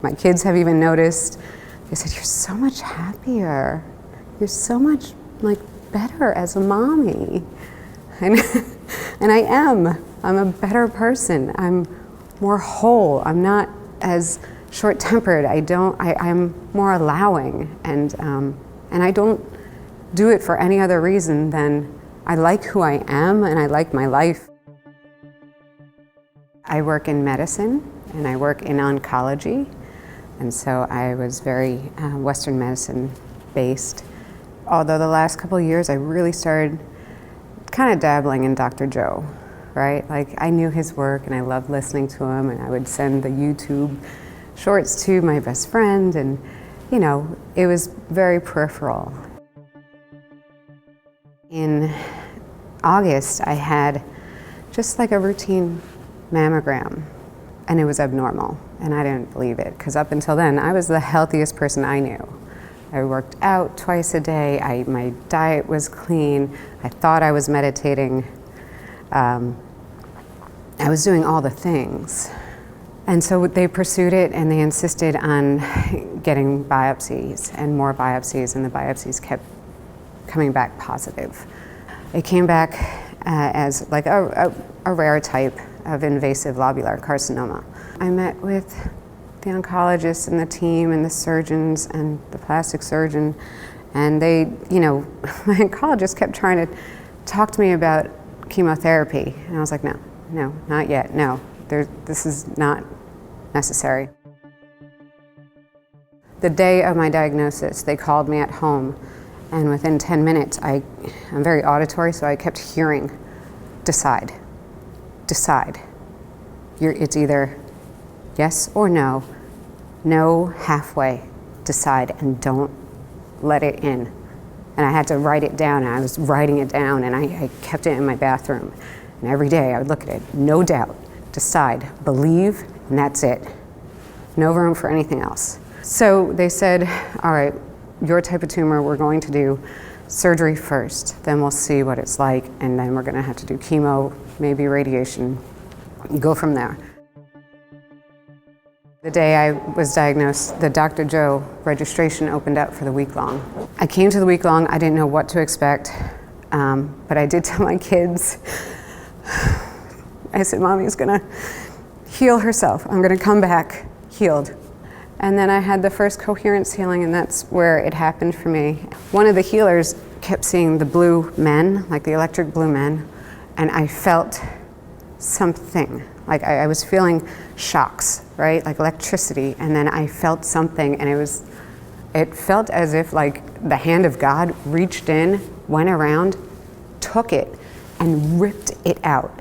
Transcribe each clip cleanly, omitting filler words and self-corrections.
My kids have even noticed, they said, "You're so much happier. You're so much better as a mommy." And I am. I'm a better person. I'm more whole. I'm not as short-tempered. I'm more allowing, and I don't do it for any other reason than I like who I am and I like my life. I work in medicine and I work in oncology, and so I was very Western medicine based. Although the last couple of years I really started kind of dabbling in Dr. Joe, right? I knew his work and I loved listening to him, and I would send the YouTube shorts to my best friend, and it was very peripheral. In August I had just a routine mammogram, and it was abnormal, and I didn't believe it, because up until then I was the healthiest person I knew. I worked out twice a day, my diet was clean, I thought I was meditating, I was doing all the things. And so they pursued it, and they insisted on getting biopsies and more biopsies, and the biopsies kept coming back positive. It came back as a rare type of invasive lobular carcinoma. I met with the oncologists and the team and the surgeons and the plastic surgeon, and they, my oncologist kept trying to talk to me about chemotherapy, and I was like, no, not yet, no, this is not necessary. The day of my diagnosis, they called me at home, and within 10 minutes, I'm very auditory, so I kept hearing, decide. It's either yes or no, no halfway, decide, and don't let it in. And I had to write it down, and I was writing it down, and I kept it in my bathroom. And every day I would look at it, no doubt, decide, believe, and that's it. No room for anything else. So they said, all right, your type of tumor, we're going to do surgery first, then we'll see what it's like, and then we're gonna have to do chemo, maybe radiation, go from there. The day I was diagnosed, the Dr. Joe registration opened up for the week-long. I came to the week-long, I didn't know what to expect, but I did tell my kids, I said, Mommy's gonna heal herself. I'm gonna come back healed. And then I had the first Coherence Healing, and that's where it happened for me. One of the healers kept seeing the blue men, the electric blue men, and I felt something. I was feeling shocks, right? Like electricity, and then I felt something, and it felt as if the hand of God reached in, went around, took it, and ripped it out.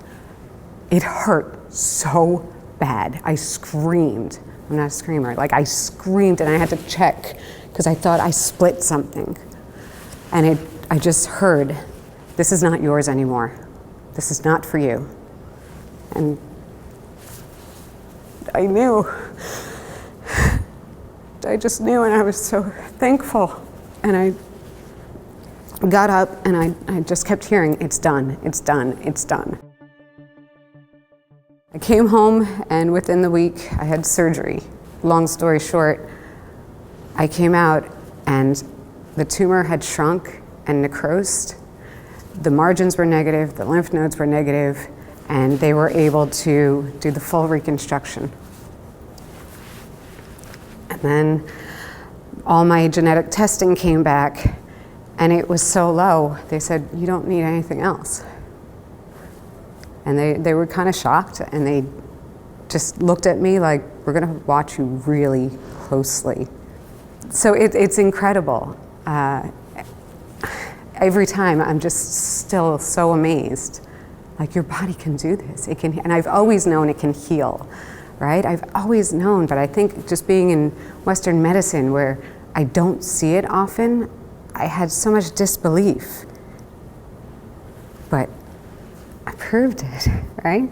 It hurt so bad. I screamed. I'm not a screamer. I screamed, and I had to check because I thought I split something. And I just heard, this is not yours anymore. This is not for you. And I knew. I just knew, and I was so thankful. And I got up, and I just kept hearing, it's done, it's done, it's done. I came home, and within the week, I had surgery. Long story short, I came out, and the tumor had shrunk and necrosed. The margins were negative, the lymph nodes were negative, and they were able to do the full reconstruction. And then all my genetic testing came back, and it was so low, they said, you don't need anything else. And they were kind of shocked, and they just looked at me like, we're gonna watch you really closely. So it's incredible. Every time I'm just still so amazed. Your body can do this. It can, and I've always known it can heal, right? I've always known, but I think just being in Western medicine where I don't see it often, I had so much disbelief. But I proved it, right?